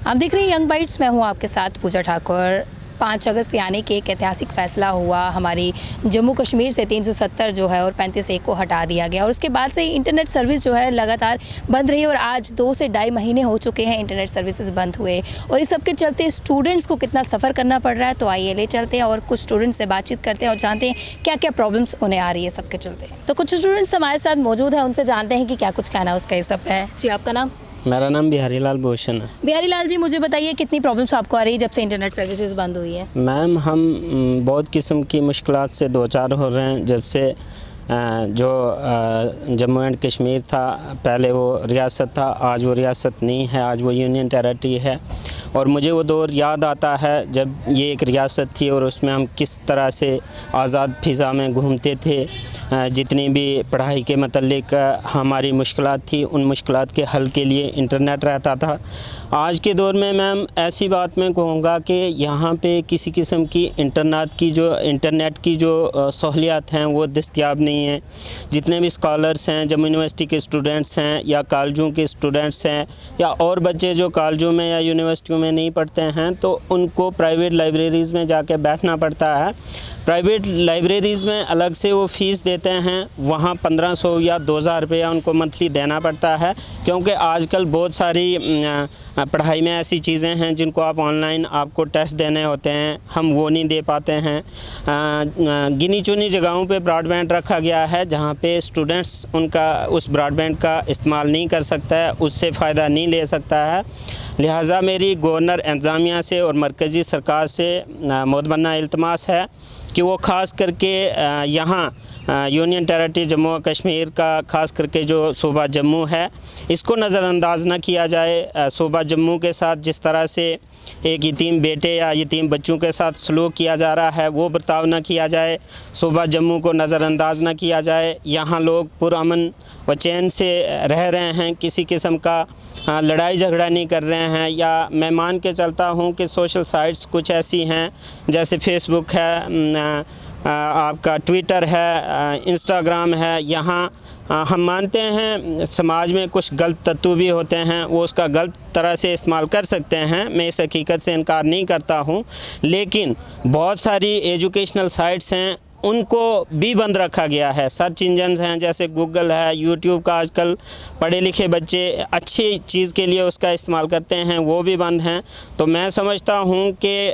आप देख रहे हैं यंग बाइट्स, मैं हूं आपके साथ पूजा ठाकुर। 5 अगस्त यानी कि एक ऐतिहासिक फ़ैसला हुआ हमारी जम्मू कश्मीर से 370 जो है और 35A को हटा दिया गया और उसके बाद से इंटरनेट सर्विस जो है लगातार बंद रही और आज 2 से ढाई महीने हो चुके हैं इंटरनेट सर्विसेज बंद हुए और इस सब के चलते स्टूडेंट्स को कितना सफ़र करना पड़ रहा है। तो आइए ले चलते हैं और कुछ स्टूडेंट्स से बातचीत करते हैं और जानते हैं क्या क्या प्रॉब्लम्स उन्हें आ रही है सबके चलते। तो कुछ स्टूडेंट्स हमारे साथ मौजूद हैं, उनसे जानते हैं कि क्या कुछ कहना उसका ये सब है। जी, आपका नाम? मेरा नाम बिहारी लाल भूषण है। बिहारी लाल जी, मुझे बताइए कितनी प्रॉब्लम्स आपको आ रही है जब से इंटरनेट सर्विसेज बंद हुई है? मैम, हम बहुत किस्म की मुश्किलात से दो चार हो रहे हैं। जब से जो जम्मू एंड कश्मीर था, पहले वो रियासत था, आज वो रियासत नहीं है, आज वो यूनियन टेरिटरी है। और मुझे वो दौर याद आता है जब ये एक रियासत थी और उसमें हम किस तरह से आज़ाद फ़िज़ा में घूमते थे। जितनी भी पढ़ाई के मतलब हमारी मुश्किलात थी, उन मुश्किलात के हल के लिए इंटरनेट रहता था। आज के दौर में मैम ऐसी बात मैं कहूँगा कि यहाँ पे किसी किस्म की इंटरनेट की जो सहूलियात हैं वो दस्तयाब नहीं है। जितने भी स्कॉलर्स हैं, जम्मू यूनिवर्सिटी के स्टूडेंट्स हैं या कॉलेजों के स्टूडेंट्स हैं या और बच्चे जो कॉलेजों में या यूनिवर्सिटियों में नहीं पढ़ते हैं, तो उनको प्राइवेट लाइब्रेरीज़ में जाके बैठना पड़ता है। प्राइवेट लाइब्रेरीज़ में अलग से वो फ़ीस देते हैं, वहाँ 1500 या 2000 रुपया उनको मंथली देना पड़ता है, क्योंकि आजकल बहुत सारी पढ़ाई में ऐसी चीज़ें हैं जिनको आप ऑनलाइन आपको टेस्ट देने होते हैं, हम वो नहीं दे पाते हैं। गिनी चुनी जगहों पे ब्रॉडबैंड रखा गया है जहाँ पे स्टूडेंट्स उस ब्रॉडबैंड का इस्तेमाल नहीं कर सकता है, उससे फ़ायदा नहीं ले सकता है। लिहाजा मेरी गवर्नर इंतज़ामिया से और मरकज़ी सरकार से मुतमन्ना इल्तमास है कि वो ख़ास करके यहाँ यूनियन टेरिटरी जम्मू और कश्मीर का ख़ास करके जो सूबा जम्मू है, इसको नज़रअंदाज न किया जाए। सूबा जम्मू के साथ जिस तरह से एक यतीम बेटे या यतीम बच्चों के साथ सलूक किया जा रहा है, वो बर्ताव न किया जाए। सूबा जम्मू को नज़रअंदाज न किया जाए। यहाँ लोग पुरअमन व चैन से रह रहे हैं, किसी किस्म का लड़ाई झगड़ा नहीं कर रहे हैं। या मैं मान के चलता हूँ कि सोशल साइट्स कुछ ऐसी हैं जैसे फेसबुक है, आपका ट्विटर है, इंस्टाग्राम है, यहाँ हम मानते हैं समाज में कुछ गलत तत्व भी होते हैं, वो उसका गलत तरह से इस्तेमाल कर सकते हैं। मैं इस हकीकत से इनकार नहीं करता हूँ, लेकिन बहुत सारी एजुकेशनल साइट्स हैं, उनको भी बंद रखा गया है। सर्च इंजन्स हैं जैसे गूगल है, यूट्यूब का आजकल पढ़े लिखे बच्चे अच्छी चीज़ के लिए उसका इस्तेमाल करते हैं, वो भी बंद हैं। तो मैं समझता हूँ कि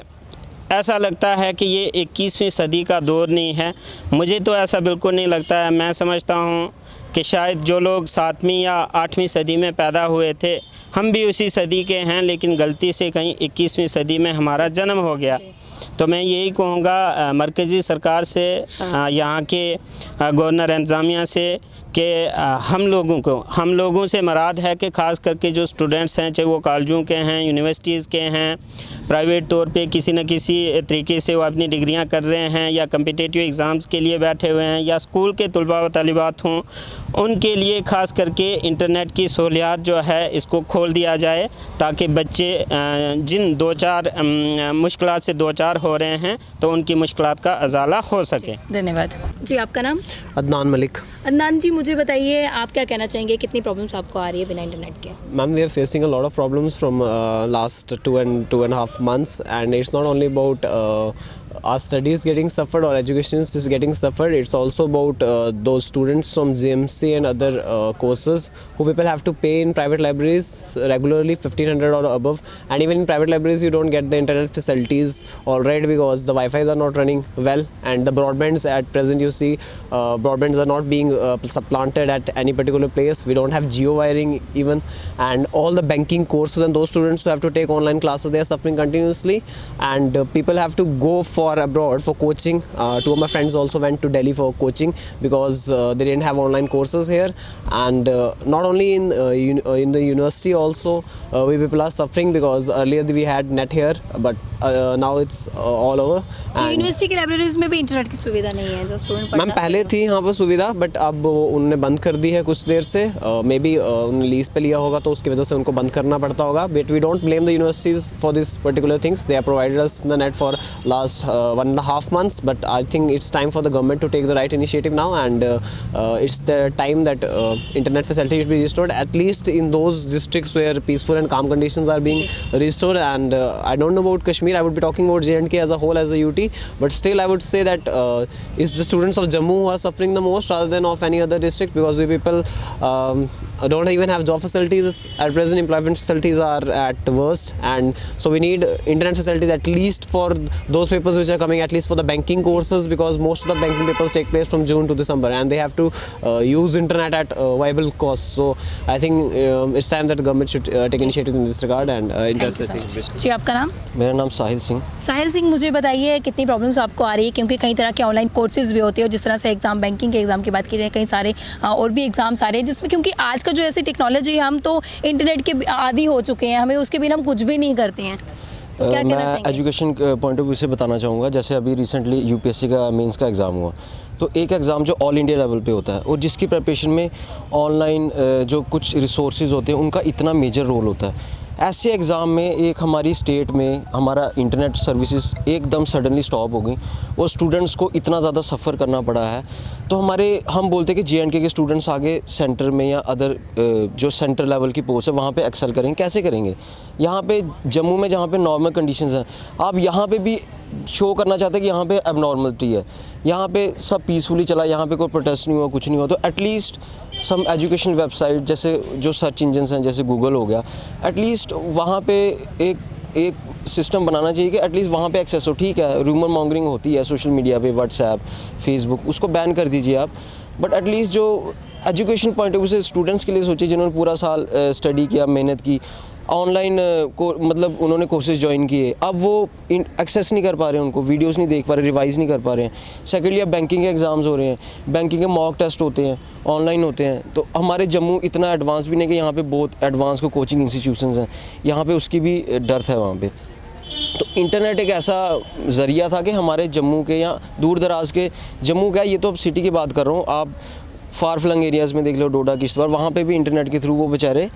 ऐसा लगता है कि ये 21वीं सदी का दौर नहीं है। मुझे तो ऐसा बिल्कुल नहीं लगता है। मैं समझता हूँ कि शायद जो लोग 7वीं या 8वीं सदी में पैदा हुए थे, हम भी उसी सदी के हैं, लेकिन गलती से कहीं 21वीं सदी में हमारा जन्म हो गया। तो मैं यही कहूँगा मरकज़ी सरकार से, यहाँ के गवर्नर इंतज़ामिया से कि हम लोगों से मुराद है कि ख़ास करके जो स्टूडेंट्स हैं, चाहे वो कॉलेजों के हैं, यूनिवर्सिटीज़ के हैं, प्राइवेट तौर पे किसी न किसी तरीके से वो अपनी डिग्रियां कर रहे हैं या कम्पिटिटिव एग्ज़ाम्स के लिए बैठे हुए हैं, या स्कूल के तलबा व तालिबात हों, उनके लिए ख़ास करके इंटरनेट की सहूलियात जो है इसको खोल दिया जाए, ताकि बच्चे जिन 2-4 मुश्किलात से 2-4 हो रहे हैं तो उनकी मुश्किलात का अजाला हो सके। धन्यवाद जी। आपका नाम? अदनान मलिक। अदनान जी, मुझे बताइए आप क्या कहना चाहेंगे, कितनी प्रॉब्लम्स आपको आ रही है बिना इंटरनेट के? Ma'am, we are facing a lot of problems from last 2.5 months, and it's not only about our studies getting suffered or education is getting suffered. It's also about those students from GMC and other courses who people have to pay in private libraries regularly 1500 or above, and even in private libraries you don't get the internet facilities already because the Wi-Fi's are not running well, and the broadbands at present you see broadbands are not being supplanted at any particular place. We don't have geo wiring even, and all the banking courses and those students who have to take online classes, they are suffering continuously, and people have to go for abroad for coaching. Two of my friends also went to Delhi for coaching because they didn't have online courses here, and not only in the university also we people are suffering because earlier we had net here, but now it's all over. University की libraries में भी internet की सुविधा नहीं है जो student ma'am पहले थी यहाँ पर सुविधा, बट अब उन्होंने बंद कर दी है कुछ देर से। मे बी उन्होंने लीज पे लिया होगा तो उसकी वजह से उनको बंद करना पड़ता होगा, but we don't blame the universities for this particular things. They have provided us the net for last 1.5 months, but I think it's time for the government to take the right initiative now, and it's the time that internet facility should be restored, at least in those districts where peaceful and calm conditions are being restored. And I don't know about Kashmir, I would be talking about J&K as a whole, as a UT, but still I would say that it's the students of Jammu who are suffering the most rather than of any other district, because we people don't even have job facilities at present. Employment facilities are at worst, and so we need internet facilities at least for those papers which are coming, at least for the banking courses, because most of the banking papers take place from June to December, and they have to use internet at viable cost. So I think it's time that the government should take initiatives in this regard and interest. जी, आपका नाम? मेरा नाम साहिल सिंह। साहिल सिंह, मुझे बताइए कितनी problems आपको आ रही है, क्योंकि कई तरह के ऑनलाइन कोर्सेज भी होते हैं, और जिस तरह से एग्जाम, बैंकिंग के एग्जाम की बात की जाए, कई सारे और भी एग्जाम्स आ रहे हैं, जिसमें क्योंकि आज का जो ऐसी टेक्नोलॉजी है, हम तो इंटरनेट के आदी हो चुके हैं, हमें उसके बिना हम कुछ भी नहीं करते हैं, तो क्या कहना मैं चाहेंगे? एजुकेशन पॉइंट ऑफ व्यू से बताना चाहूँगा। जैसे अभी रिसेंटली यूपीएससी का मेंस का एग्ज़ाम हुआ, तो एक एग्ज़ाम जो ऑल इंडिया लेवल पे होता है, और जिसकी प्रिपरेशन में ऑनलाइन जो कुछ रिसोर्सेज होते हैं उनका इतना मेजर रोल होता है। ऐसे एग्ज़ाम में एक हमारी स्टेट में हमारा इंटरनेट सर्विसेज एकदम सडनली स्टॉप हो गई, और स्टूडेंट्स को इतना ज़्यादा सफ़र करना पड़ा है। तो हम बोलते हैं कि J&K के स्टूडेंट्स आगे सेंटर में या अदर जो सेंटर लेवल की पोस्ट है वहाँ पे एक्सेल करेंगे। कैसे करेंगे? यहाँ पे जम्मू में जहाँ पे नॉर्मल कंडीशंस हैं, आप यहाँ पे भी शो करना चाहते हैं कि यहाँ पे एबनॉर्मलिटी है, यहाँ पे सब पीसफुली चला, यहाँ पे कोई प्रोटेस्ट नहीं हुआ, कुछ नहीं हुआ, तो एटलीस्ट सम एजुकेशन वेबसाइट जैसे जो सर्च इंजन्स हैं, जैसे गूगल हो गया, एटलीस्ट वहाँ पे एक सिस्टम बनाना चाहिए कि एटलीस्ट वहाँ पे एक्सेस हो। ठीक है, रूमर मॉन्गरिंग होती है सोशल मीडिया पे, व्हाट्सएप, फेसबुक, उसको बैन कर दीजिए आप, बट एटलीस्ट जो एजुकेशन पॉइंट ऑफ व्यू से स्टूडेंट्स के लिए सोचिए, जिन्होंने पूरा साल स्टडी किया, मेहनत की, ऑनलाइन को मतलब उन्होंने कोर्सेज ज्वाइन किए, अब वो एक्सेस नहीं कर पा रहे हैं, उनको वीडियोस नहीं देख पा रहे, रिवाइज़ नहीं कर पा रहे हैं। सेकेंडली, अब बैंकिंग के एग्ज़ाम्स हो रहे हैं, बैंकिंग के मॉक टेस्ट होते हैं, ऑनलाइन होते हैं, तो हमारे जम्मू इतना एडवांस भी नहीं कि यहाँ पे बहुत एडवांस को कोचिंग इंस्टीट्यूशंस हैं, यहाँ पे उसकी भी डर्थ है वहाँ पे। तो इंटरनेट एक ऐसा ज़रिया था कि हमारे जम्मू के या दूर दराज के, जम्मू का ये तो अब सिटी की बात कर रहा हूँ, आप फार फ्लंग एरियाज़ में देख लो, डोडा, किश्तवाड़, वहाँ पे भी इंटरनेट के थ्रू वो बेचारे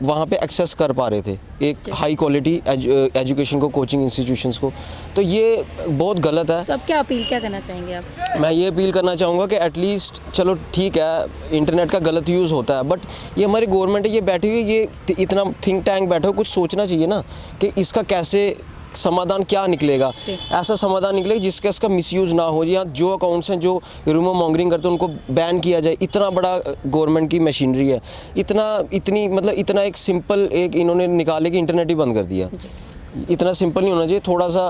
वहाँ पे एक्सेस कर पा रहे थे एक हाई क्वालिटी एजुकेशन को, कोचिंग इंस्टीट्यूशंस को। तो ये बहुत गलत है। तो अब क्या करना चाहेंगे आप? मैं ये अपील करना चाहूँगा कि एटलीस्ट, चलो ठीक है, इंटरनेट का गलत यूज़ होता है, बट ये हमारी गवर्नमेंट है, ये बैठी हुई, ये इतना थिंक टैंक बैठा हो, कुछ सोचना चाहिए ना कि इसका कैसे समाधान क्या निकलेगा। ऐसा समाधान निकलेगा जिसका इसका मिसयूज़ ना हो, या जो अकाउंट्स हैं जो रूमर मॉन्गरिंग करते हैं उनको बैन किया जाए। इतना बड़ा गवर्नमेंट की मशीनरी है, इतना एक सिंपल एक इन्होंने निकाले कि इंटरनेट ही बंद कर दिया। इतना सिंपल नहीं होना चाहिए, थोड़ा सा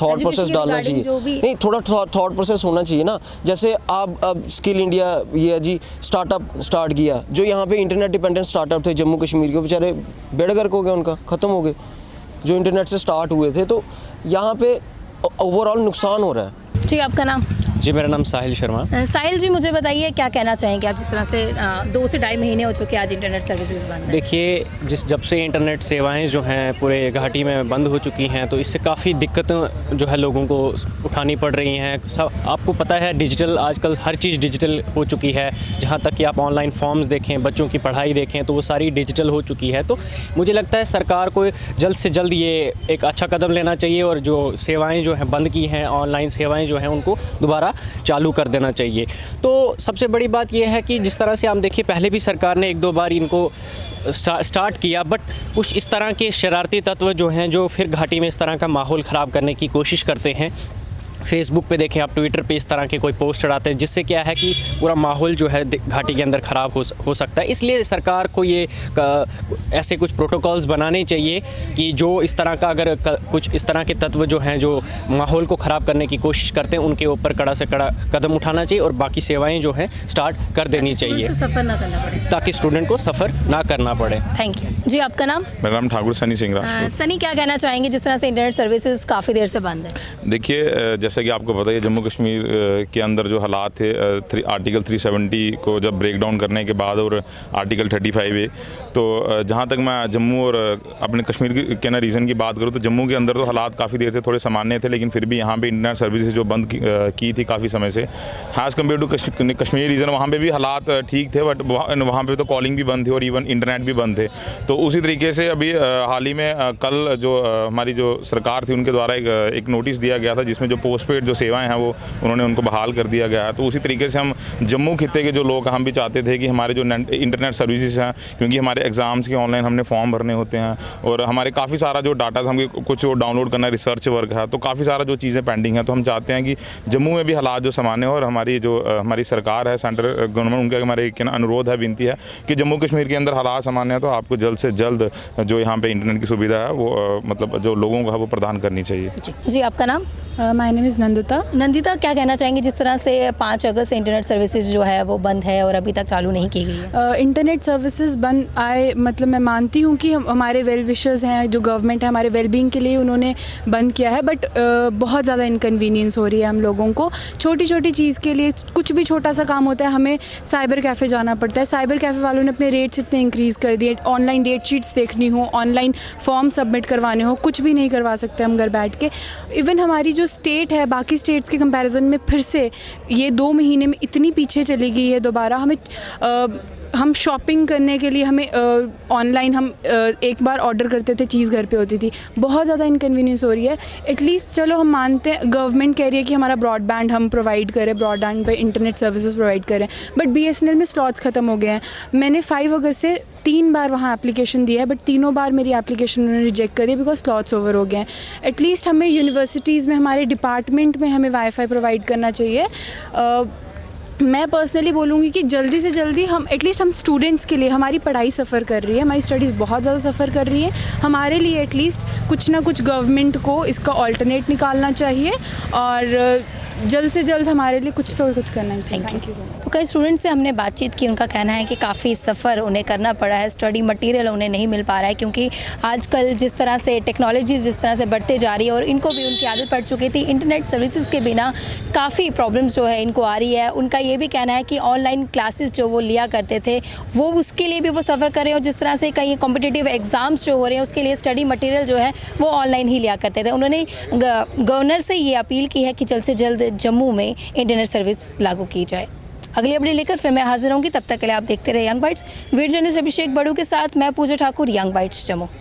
थॉट प्रोसेस डालना चाहिए, नहीं थोड़ा थॉट प्रोसेस होना चाहिए ना। जैसे आप अब स्किल इंडिया ये जी स्टार्टअप स्टार्ट किया, जो यहाँ पे इंटरनेट डिपेंडेंट स्टार्टअप थे जम्मू कश्मीर के, बेचारे बेड़गर्क हो गए, उनका ख़त्म हो गए जो इंटरनेट से स्टार्ट हुए थे। तो यहाँ पे ओवरऑल नुकसान हो रहा है। जी, आपका नाम? जी, मेरा नाम साहिल शर्मा। साहिल जी, मुझे बताइए क्या कहना चाहेंगे आप, जिस तरह से 2 से ढाई महीने हो चुके हैं आज इंटरनेट सर्विसेज बंद है। देखिए, जब से इंटरनेट सेवाएं जो हैं पूरे घाटी में बंद हो चुकी हैं, तो इससे काफ़ी दिक्कतें जो है लोगों को उठानी पड़ रही हैं। सब आपको पता है, डिजिटल आजकल हर चीज़ डिजिटल हो चुकी है। जहाँ तक कि आप ऑनलाइन फॉर्म्स देखें, बच्चों की पढ़ाई देखें, तो वो सारी डिजिटल हो चुकी है। तो मुझे लगता है सरकार को जल्द से जल्द ये एक अच्छा कदम लेना चाहिए, और जो सेवाएँ जो हैं बंद की हैं, ऑनलाइन सेवाएँ जो हैं, उनको दोबारा चालू कर देना चाहिए। तो सबसे बड़ी बात यह है कि जिस तरह से हम देखिए, पहले भी सरकार ने 1-2 बार इनको स्टार्ट किया, बट कुछ इस तरह के शरारती तत्व जो हैं, जो फिर घाटी में इस तरह का माहौल ख़राब करने की कोशिश करते हैं। फेसबुक पे देखें आप, ट्विटर पे इस तरह के कोई पोस्ट चढ़ाते हैं, जिससे क्या है कि पूरा माहौल जो है घाटी के अंदर ख़राब हो सकता है। इसलिए सरकार को ये ऐसे कुछ प्रोटोकॉल्स बनाने चाहिए कि जो इस तरह का, अगर कुछ इस तरह के तत्व जो हैं जो माहौल को ख़राब करने की कोशिश करते हैं, उनके ऊपर कड़ा से कड़ा कदम उठाना चाहिए, और बाकी सेवाएँ जो हैं स्टार्ट कर देनी चाहिए, सफ़र ना करना पड़े, ताकि स्टूडेंट को सफ़र ना करना पड़े। Thank you. जी, आपका नाम? मेरा नाम ठाकुर सनी सिंह राजपूत। सनी, क्या कहना चाहेंगे जिस तरह से इंटरनेट सर्विसेज काफ़ी देर से बंद है? देखिए, जैसा कि आपको पता है जम्मू कश्मीर के अंदर जो हालात थे आर्टिकल 370 को जब ब्रेक डाउन करने के बाद और आर्टिकल 35A, तो जहाँ तक मैं जम्मू और अपने कश्मीर के ना रीजन की बात करूँ तो जम्मू के अंदर तो हालात काफ़ी देर से थोड़े सामान्य थे, लेकिन फिर भी यहाँ पे इंटरनेट सर्विसेज जो बंद की थी काफ़ी समय से, has compare to Kashmir region वहाँ पे भी हालात ठीक थे, बट वहाँ पे तो कॉलिंग भी बंद थी और इवन इंटरनेट भी बंद थे। तो उसी तरीके से अभी हाल ही में कल जो हमारी जो सरकार थी उनके द्वारा एक नोटिस दिया गया था जिसमें जो पोस्टपेड जो सेवाएं हैं वो उन्होंने उनको बहाल कर दिया गया है। तो उसी तरीके से हम जम्मू खित्ते के जो लोग हम भी चाहते थे कि हमारे जो इंटरनेट सर्विसेज हैं, क्योंकि हमारे एग्ज़ाम्स के ऑनलाइन हमने फॉर्म भरने होते हैं और हमारे काफ़ी सारा जो डाटा हम कुछ डाउनलोड करना रिसर्च वर्क है, तो काफ़ी सारा जो चीज़ें पेंडिंग हैं, तो हम चाहते हैं कि जम्मू में भी हालात जो सामान्य हो और हमारी सरकार है, सेंट्रल गवर्नमेंट, उनका हमारे अनुरोध है, विनती है कि जम्मू कश्मीर के अंदर हालात सामान्य है तो आपको जल्द से जल्द जो यहाँ पे इंटरनेट की सुविधा है वो मतलब जो लोगों को है वो प्रदान करनी चाहिए। जी आपका नाम? My name is Nandita. Nandita, क्या कहना चाहेंगे जिस तरह से 5 अगस्त से इंटरनेट सर्विसेज जो है वो बंद है और अभी तक चालू नहीं की गई है? इंटरनेट सर्विसेज बंद मतलब मैं मानती हूँ कि हमारे वेल विशर्स हैं, जो गवर्नमेंट है हमारे वेलबींग के लिए उन्होंने बंद किया है, बट बहुत ज़्यादा इनकन्वीनियंस हो रही है हम लोगों को। छोटी छोटी चीज़ के लिए कुछ भी छोटा सा काम होता है हमें साइबर कैफ़े जाना पड़ता है। साइबर कैफ़े वालों ने अपने रेट्स इतने इंक्रीज़ कर दिए, ऑनलाइन डेट शीट्स देखनी हो, ऑनलाइन फॉर्म सबमिट करवाने हो, कुछ भी नहीं करवा सकते हम घर बैठ के। इवन हमारी जो स्टेट है बाकी स्टेट्स के कंपैरिजन में फिर से ये 2 महीने में इतनी पीछे चली गई है। दोबारा हम शॉपिंग करने के लिए हमें ऑनलाइन हम एक बार ऑर्डर करते थे, चीज़ घर पे होती थी। बहुत ज़्यादा इनकन्वीनियंस हो रही है। एटलीस्ट चलो हम मानते हैं गवर्नमेंट कह रही है कि हमारा ब्रॉडबैंड हम प्रोवाइड करें, ब्रॉडबैंड पे इंटरनेट सर्विसेज प्रोवाइड करें, बट BSNL में स्लॉट्स ख़त्म हो गए हैं। मैंने 5 अगस्त से 3 बार वहाँ एप्लीकेशन दिया है, बट तीनों बार मेरी एप्लीकेशन उन्होंने रिजेक्ट कर दी बिकॉज स्लॉट्स ओवर हो गए हैं। एटलीस्ट हमें यूनिवर्सिटीज़ में हमारे डिपार्टमेंट में हमें वाईफाई प्रोवाइड करना चाहिए। मैं पर्सनली बोलूँगी कि जल्दी से जल्दी हम एटलीस्ट हम स्टूडेंट्स के लिए, हमारी पढ़ाई सफ़र कर रही है, हमारी स्टडीज़ बहुत ज़्यादा सफ़र कर रही है, हमारे लिए एटलीस्ट कुछ ना कुछ गवर्नमेंट को इसका ऑल्टरनेट निकालना चाहिए और जल्द से जल्द हमारे लिए कुछ करना चाहिए। Thank you. तो कई स्टूडेंट्स से हमने बातचीत की, उनका कहना है कि काफ़ी सफ़र उन्हें करना पड़ा है, स्टडी मटेरियल उन्हें नहीं मिल पा रहा है, क्योंकि आजकल जिस तरह से टेक्नोलॉजी जिस तरह से बढ़ते जा रही है और इनको भी उनकी आदत पड़ चुकी थी, इंटरनेट सर्विसेज के बिना काफ़ी प्रॉब्लम्स जो है इनको आ रही है। उनका ये भी कहना है कि ऑनलाइन क्लासेस जो वो लिया करते थे वो उसके लिए भी वो सफ़र कर रहे हैं और जिस तरह से कई कॉम्पिटिटिव एग्ज़ाम्स जो हो रहे हैं उसके लिए स्टडी मटेरियल जो है वो ऑनलाइन ही लिया करते थे। उन्होंने गवर्नर से ये अपील की है कि जल्द से जल्द जम्मू में इंटरनेट सर्विस लागू की जाए। अगली अपडेट लेकर फिर मैं हाजिर होंगी, तब तक के लिए आप देखते रहे यंग बाइट्स। वीडियो जर्नलिस्ट अभिषेक बड़ू के साथ मैं पूजा ठाकुर, यंग बाइट्स जम्मू।